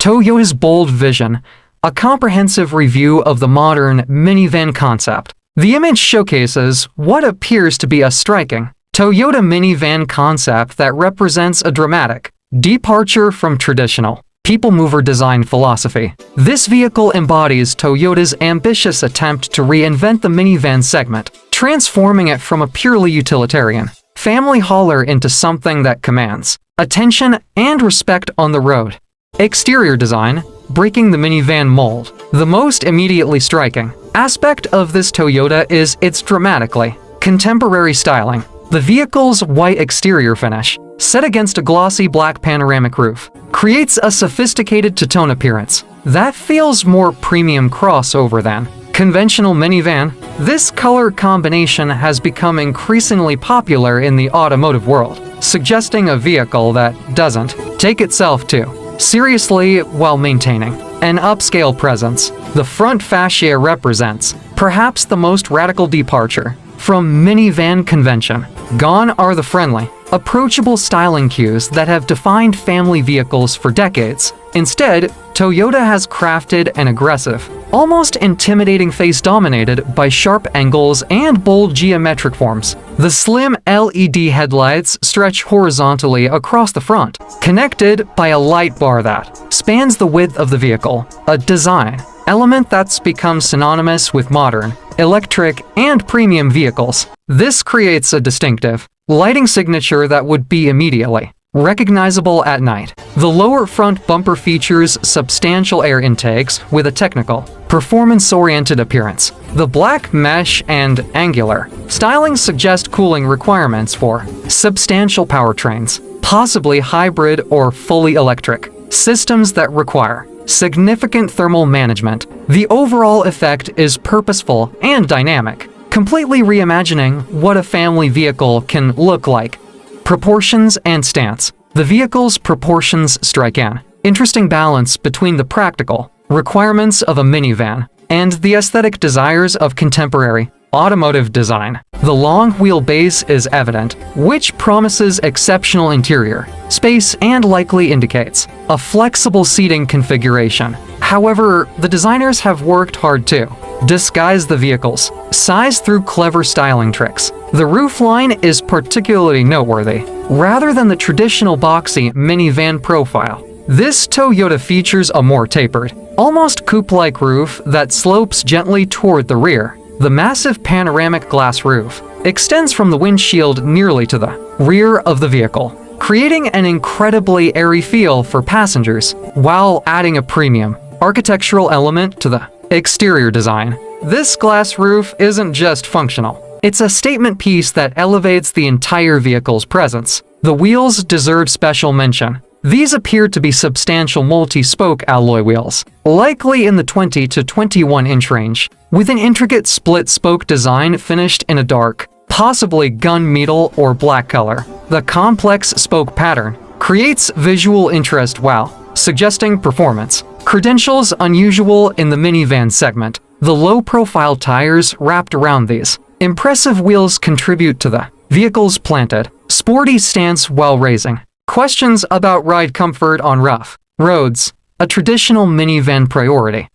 Toyota's bold vision, a comprehensive review of the modern minivan concept. The image showcases what appears to be a striking Toyota minivan concept that represents a dramatic departure from traditional people mover design philosophy. This vehicle embodies Toyota's ambitious attempt to reinvent the minivan segment, transforming it from a purely utilitarian family hauler into something that commands attention and respect on the road. Exterior design, breaking the minivan mold. The most immediately striking aspect of this Toyota is its dramatically contemporary styling. The vehicle's white exterior finish, set against a glossy black panoramic roof, creates a sophisticated two-tone appearance that feels more premium crossover than conventional minivan. This color combination has become increasingly popular in the automotive world, suggesting a vehicle that doesn't take itself too seriously while maintaining an upscale presence. The front fascia represents perhaps the most radical departure from minivan convention. Gone are the friendly, approachable styling cues that have defined family vehicles for decades. Instead, Toyota has crafted an aggressive, almost intimidating face dominated by sharp angles and bold geometric forms. The slim LED headlights stretch horizontally across the front, connected by a light bar that spans the width of the vehicle, a design element that's become synonymous with modern, electric, and premium vehicles. This creates a distinctive lighting signature that would be immediately recognizable at night. The lower front bumper features substantial air intakes with a technical, performance-oriented appearance. The black mesh and angular styling suggest cooling requirements for substantial powertrains, possibly hybrid or fully electric systems that require significant thermal management. The overall effect is purposeful and dynamic, completely reimagining what a family vehicle can look like. Proportions and stance. The vehicle's proportions strike an interesting balance between the practical requirements of a minivan and the aesthetic desires of contemporary automotive design. The long wheelbase is evident, which promises exceptional interior space and likely indicates a flexible seating configuration. However, the designers have worked hard to disguise the vehicle's size through clever styling tricks. The roofline is particularly noteworthy. Rather than the traditional boxy minivan profile, this Toyota features a more tapered, almost coupe-like roof that slopes gently toward the rear. The massive panoramic glass roof extends from the windshield nearly to the rear of the vehicle, creating an incredibly airy feel for passengers, while adding a premium architectural element to the exterior design. This glass roof isn't just functional. It's a statement piece that elevates the entire vehicle's presence. The wheels deserve special mention. These appear to be substantial multi-spoke alloy wheels, likely in the 20 to 21 inch range, with an intricate split-spoke design finished in a dark, possibly gunmetal or black color. The complex spoke pattern creates visual interest while suggesting performance credentials unusual in the minivan segment. The low-profile tires wrapped around these impressive wheels contribute to the vehicle's planted, sporty stance while raising questions about ride comfort on rough roads, a traditional minivan priority.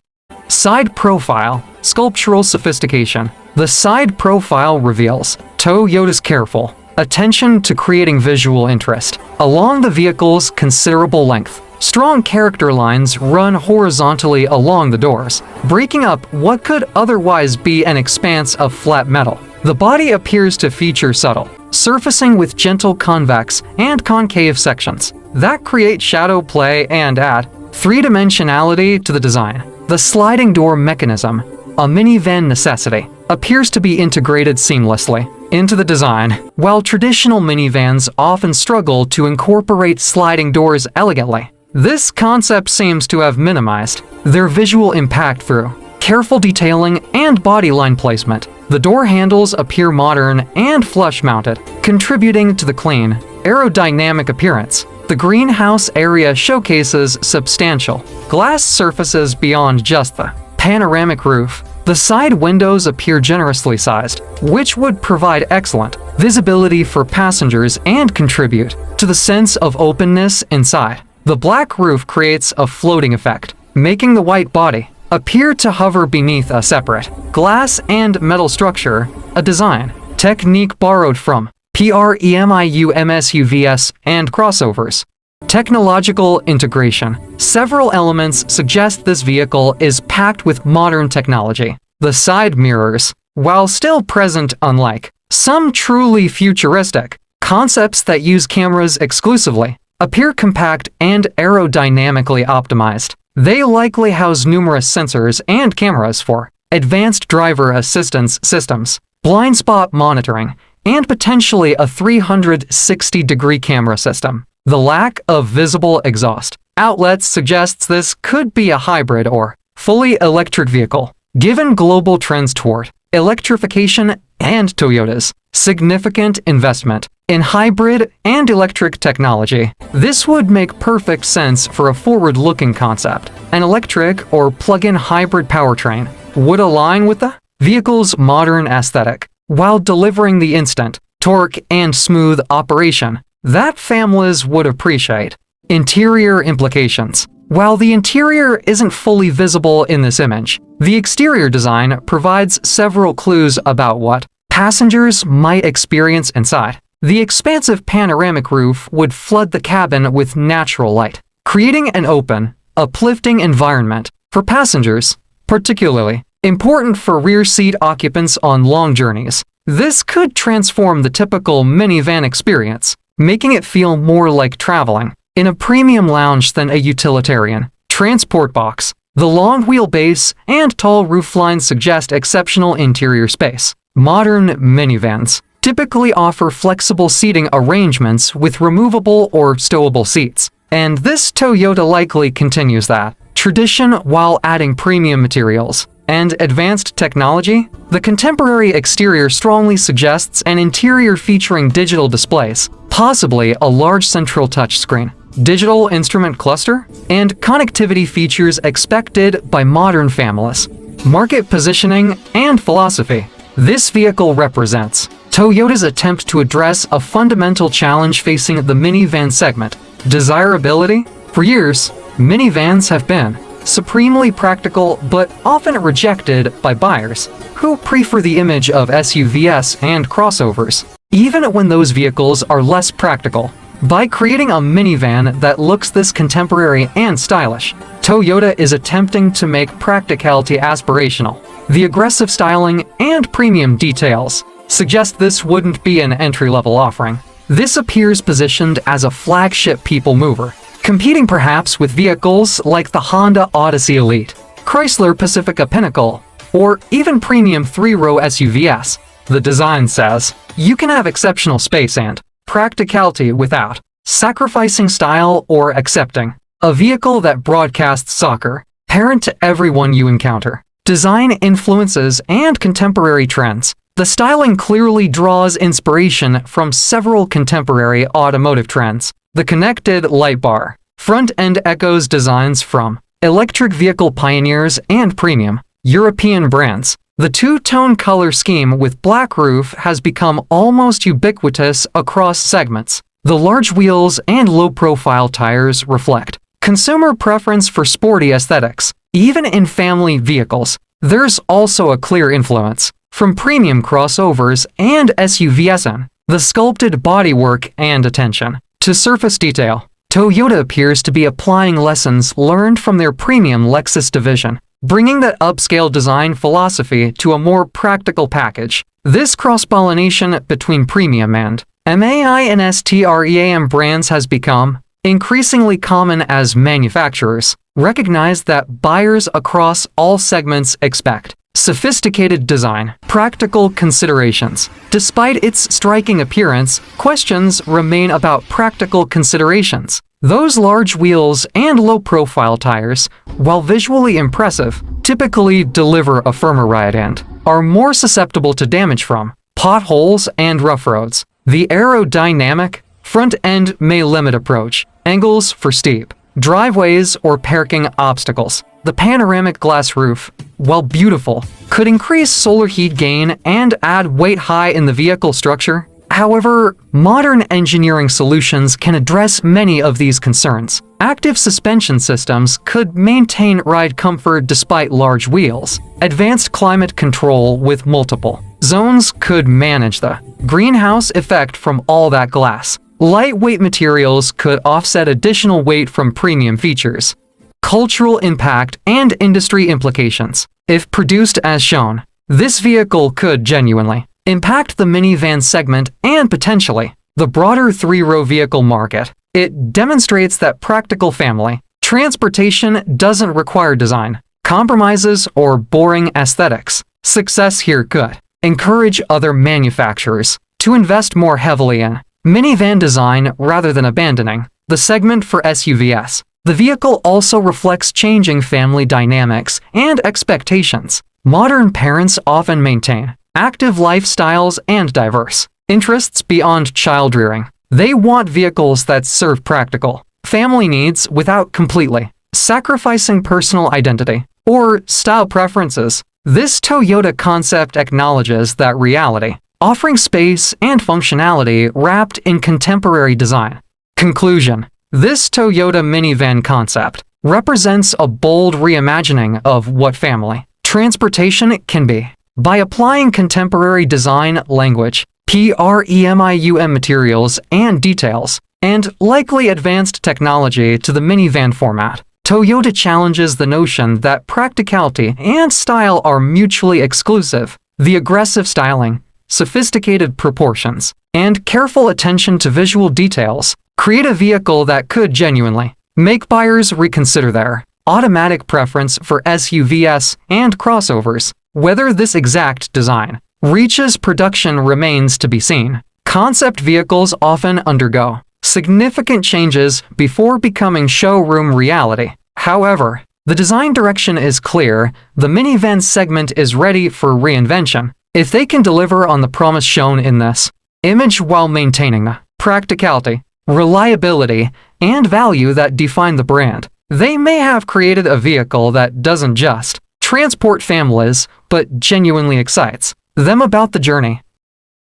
Side profile, sculptural sophistication. The side profile reveals Toyota's careful attention to creating visual interest along the vehicle's considerable length. Strong character lines run horizontally along the doors, breaking up what could otherwise be an expanse of flat metal. The body appears to feature subtle surfacing with gentle convex and concave sections that create shadow play and add three-dimensionality to the design. The sliding door mechanism, a minivan necessity, appears to be integrated seamlessly into the design. While traditional minivans often struggle to incorporate sliding doors elegantly, this concept seems to have minimized their visual impact through careful detailing and body line placement. The door handles appear modern and flush-mounted, contributing to the clean, aerodynamic appearance. The greenhouse area showcases substantial glass surfaces beyond just the panoramic roof. The side windows appear generously sized, which would provide excellent visibility for passengers and contribute to the sense of openness inside. The black roof creates a floating effect, making the white body appear to hover beneath a separate glass and metal structure, a design technique borrowed from PREMIUMSUVs and crossovers. Technological integration. Several elements suggest this vehicle is packed with modern technology. The side mirrors, while still present, unlike some truly futuristic concepts that use cameras exclusively, appear compact and aerodynamically optimized. They likely house numerous sensors and cameras for advanced driver assistance systems, blind spot monitoring, and potentially a 360-degree camera system. The lack of visible exhaust outlets suggests this could be a hybrid or fully electric vehicle. Given global trends toward electrification and Toyota's significant investment in hybrid and electric technology, this would make perfect sense for a forward-looking concept. An electric or plug-in hybrid powertrain would align with the vehicle's modern aesthetic, while delivering the instant torque and smooth operation that families would appreciate. Interior implications. While the interior isn't fully visible in this image, the exterior design provides several clues about what passengers might experience inside. The expansive panoramic roof would flood the cabin with natural light, creating an open, uplifting environment for passengers, particularly important for rear seat occupants on long journeys. This could transform the typical minivan experience, making it feel more like traveling in a premium lounge than a utilitarian transport box. The long wheelbase and tall roofline suggest exceptional interior space. Modern minivans typically offer flexible seating arrangements with removable or stowable seats, and this Toyota likely continues that tradition while adding premium materials and advanced technology. The contemporary exterior strongly suggests an interior featuring digital displays, possibly a large central touchscreen, digital instrument cluster, and connectivity features expected by modern families. Market positioning and philosophy. This vehicle represents Toyota's attempt to address a fundamental challenge facing the minivan segment: desirability. For years, minivans have been supremely practical but often rejected by buyers who prefer the image of SUVs and crossovers, even when those vehicles are less practical. By creating a minivan that looks this contemporary and stylish, Toyota is attempting to make practicality aspirational. The aggressive styling and premium details suggest this wouldn't be an entry-level offering. This appears positioned as a flagship people mover, competing perhaps with vehicles like the Honda Odyssey Elite, Chrysler Pacifica Pinnacle, or even premium three-row SUVs. The design says you can have exceptional space and practicality without sacrificing style or accepting a vehicle that broadcasts soccer, parent to everyone you encounter. Design influences and contemporary trends. The styling clearly draws inspiration from several contemporary automotive trends. The connected light bar front end echoes designs from electric vehicle pioneers and premium European brands. The two-tone color scheme with black roof has become almost ubiquitous across segments. The large wheels and low-profile tires reflect consumer preference for sporty aesthetics. Even in family vehicles, there's also a clear influence from premium crossovers and SUVs. The sculpted bodywork and attention to surface detail. Toyota appears to be applying lessons learned from their premium Lexus division, bringing that upscale design philosophy to a more practical package. This cross-pollination between premium and MAINSTREAM brands has become increasingly common as manufacturers recognize that buyers across all segments expect sophisticated design. Practical considerations. Despite its striking appearance, questions remain about practical considerations. Those large wheels and low-profile tires, while visually impressive, typically deliver a firmer ride and are more susceptible to damage from potholes and rough roads. The aerodynamic front end may limit approach angles for steep driveways or parking obstacles. The panoramic glass roof, while beautiful, could increase solar heat gain and add weight high in the vehicle structure. However, modern engineering solutions can address many of these concerns. Active suspension systems could maintain ride comfort despite large wheels. Advanced climate control with multiple zones could manage the greenhouse effect from all that glass. Lightweight materials could offset additional weight from premium features. Cultural impact and industry implications. If produced as shown, this vehicle could genuinely impact the minivan segment and potentially the broader three-row vehicle market. It demonstrates that practical family transportation doesn't require design compromises or boring aesthetics. Success here could encourage other manufacturers to invest more heavily in minivan design rather than abandoning the segment for SUVs. The vehicle also reflects changing family dynamics and expectations. Modern parents often maintain active lifestyles and diverse interests beyond child rearing. They want vehicles that serve practical family needs without completely sacrificing personal identity or style preferences. This Toyota concept acknowledges that reality, offering space and functionality wrapped in contemporary design. Conclusion: this Toyota minivan concept represents a bold reimagining of what family transportation can be. By applying contemporary design language, premium materials and details, and likely advanced technology to the minivan format, Toyota challenges the notion that practicality and style are mutually exclusive. The aggressive styling, sophisticated proportions, and careful attention to visual details create a vehicle that could genuinely make buyers reconsider their automatic preference for SUVs and crossovers. Whether this exact design reaches production remains to be seen. Concept vehicles often undergo significant changes before becoming showroom reality. However, the design direction is clear. The minivan segment is ready for reinvention. If they can deliver on the promise shown in this image while maintaining the practicality, reliability, and value that define the brand, they may have created a vehicle that doesn't just transport families, but genuinely excites them about the journey.